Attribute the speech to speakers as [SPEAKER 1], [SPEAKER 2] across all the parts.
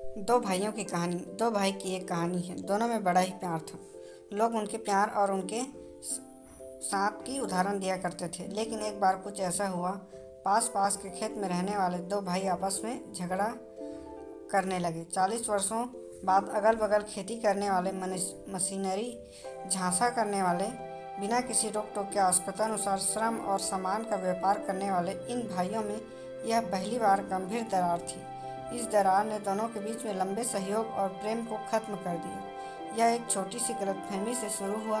[SPEAKER 1] दो भाइयों की कहानी। दो भाई की एक कहानी है। दोनों में बड़ा ही प्यार था। लोग उनके प्यार और उनके साथ की उदाहरण दिया करते थे। लेकिन एक बार कुछ ऐसा हुआ, पास पास के खेत में रहने वाले दो भाई आपस में झगड़ा करने लगे। 40 वर्षों बाद अगल बगल खेती करने वाले, मशीनरी झांसा करने वाले, बिना किसी रोक टोक के आवश्यकतानुसार श्रम और सामान का व्यापार करने वाले इन भाइयों में यह पहली बार गंभीर दरार थी। इस दरार ने दोनों के बीच में लंबे सहयोग और प्रेम को खत्म कर दिया। यह एक छोटी सी गलतफहमी से शुरू हुआ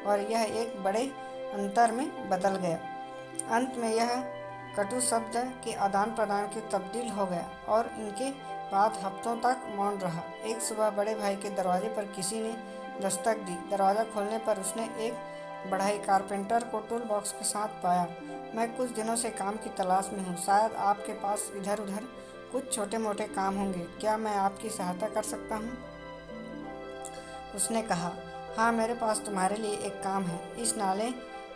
[SPEAKER 1] और यह एक बड़े अंतर में बदल गया। अंत में यह कटु शब्द के आदान प्रदान के तब्दील हो गया और इनके बाद हफ्तों तक मौन रहा। एक सुबह बड़े भाई के दरवाजे पर किसी ने दस्तक दी। दरवाज़ा खोलने पर उसने एक बढ़ई कारपेंटर को टूल बॉक्स के साथ पाया। मैं कुछ दिनों से काम की तलाश में हूँ। शायद आपके पास इधर उधर कुछ छोटे मोटे काम होंगे। क्या मैं आपकी सहायता कर सकता हूँ? उसने कहा, हाँ, मेरे पास तुम्हारे लिए एक काम है। इस नाले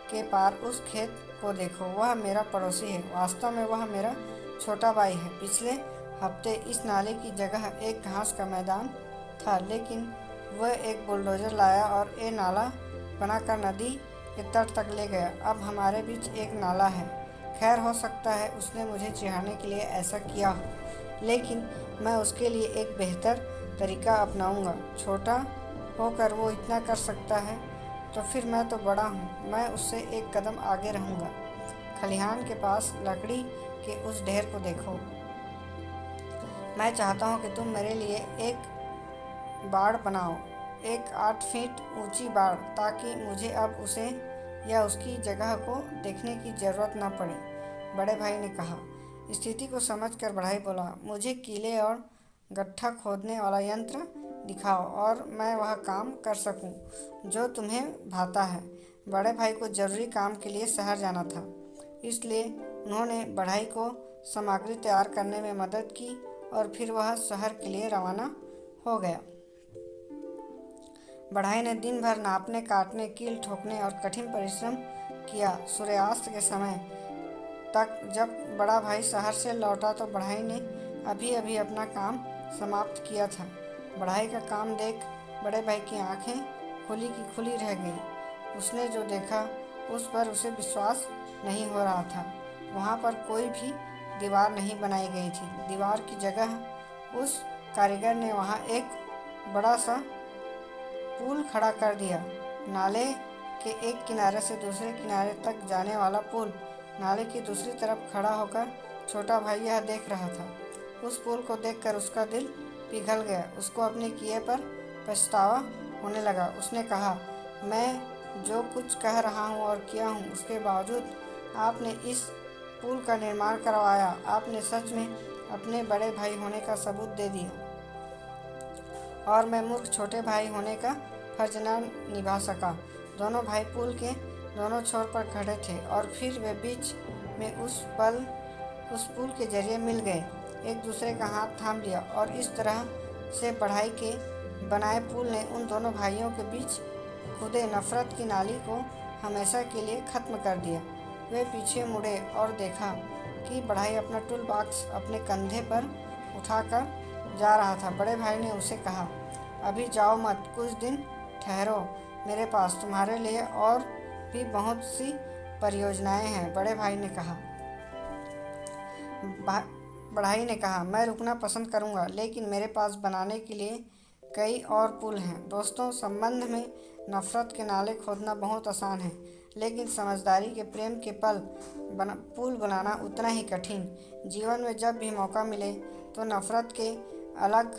[SPEAKER 1] के पार उस खेत को देखो, वह मेरा पड़ोसी है। वास्तव में वह मेरा छोटा भाई है। पिछले हफ्ते इस नाले की जगह एक घास का मैदान था, लेकिन वह एक बुलडोजर लाया और ये नाला बनाकर नदी के तट तक ले गया। अब हमारे बीच एक नाला है। खैर, हो सकता है उसने मुझे चिढ़ाने के लिए ऐसा किया हो, लेकिन मैं उसके लिए एक बेहतर तरीका अपनाऊंगा। छोटा होकर वो इतना कर सकता है, तो फिर मैं तो बड़ा हूँ। मैं उससे एक कदम आगे रहूँगा। खलिहान के पास लकड़ी के उस ढेर को देखो। मैं चाहता हूँ कि तुम मेरे लिए एक बाड़ बनाओ, एक 8 फीट ऊंची बाड़, ताकि मुझे अब उसे या उसकी जगह को देखने की ज़रूरत न पड़े। बड़े भाई ने कहा। स्थिति को समझकर बढ़ाई बोला, मुझे कीले और गड्ढा खोदने वाला यंत्र दिखाओ और मैं वह काम कर सकूं जो तुम्हें भाता है। बड़े भाई को जरूरी काम के लिए शहर जाना था, इसलिए उन्होंने बढ़ई को सामग्री तैयार करने में मदद की और फिर वह शहर के लिए रवाना हो गया। बढ़ई ने दिन भर नापने, काटने, कील ठोकने और कठिन परिश्रम किया। सूर्यास्त के समय तक जब बड़ा भाई शहर से लौटा तो बढ़ई ने अभी अभी अपना काम समाप्त किया था। बढ़ई का काम देख बड़े भाई की आंखें खुली की खुली रह गई। उसने जो देखा उस पर उसे विश्वास नहीं हो रहा था। वहाँ पर कोई भी दीवार नहीं बनाई गई थी। दीवार की जगह उस कारीगर ने वहाँ एक बड़ा सा पुल खड़ा कर दिया। नाले के एक किनारे से दूसरे किनारे तक जाने वाला पुल। नाले की दूसरी तरफ खड़ा होकर छोटा भाई यह देख रहा था। उस पुल को देखकर उसका दिल पिघल गया। उसको अपने किए पर पछतावा होने लगा। उसने कहा, मैं जो कुछ कह रहा हूँ और किया हूँ, उसके बावजूद आपने इस पुल का निर्माण करवाया। आपने सच में अपने बड़े भाई होने का सबूत दे दिया और मैं मूर्ख छोटे भाई होने का फर्ज न निभा सका। दोनों भाई पुल के दोनों छोर पर खड़े थे और फिर वे बीच में उस पुल के जरिए मिल गए, एक दूसरे का हाथ थाम लिया और इस तरह से बढ़ई के बनाए पुल ने उन दोनों भाइयों के बीच खुदे नफरत की नाली को हमेशा के लिए खत्म कर दिया। वे पीछे मुड़े और देखा कि बढ़ई अपना टूल बॉक्स अपने कंधे पर उठाकर जा रहा था। बड़े भाई ने उसे कहा, अभी जाओ मत, कुछ दिन ठहरो। मेरे पास तुम्हारे लिए और भी बहुत सी परियोजनाएं हैं। बढ़ई ने कहा, मैं रुकना पसंद करूंगा, लेकिन मेरे पास बनाने के लिए कई और पुल हैं। दोस्तों, संबंध में नफरत के नाले खोदना बहुत आसान है, लेकिन समझदारी के प्रेम के पुल बनाना उतना ही कठिन। जीवन में जब भी मौका मिले तो नफरत के अलग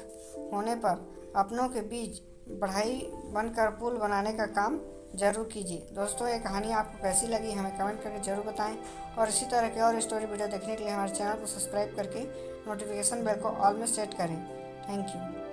[SPEAKER 1] होने पर अपनों के बीच बढ़ई बनकर पुल बनाने का काम जरूर कीजिए। दोस्तों, ये कहानी आपको कैसी लगी हमें कमेंट करके जरूर बताएं और इसी तरह के और स्टोरी वीडियो देखने के लिए हमारे चैनल को सब्सक्राइब करके नोटिफिकेशन बेल को ऑल में सेट करें। Thank you.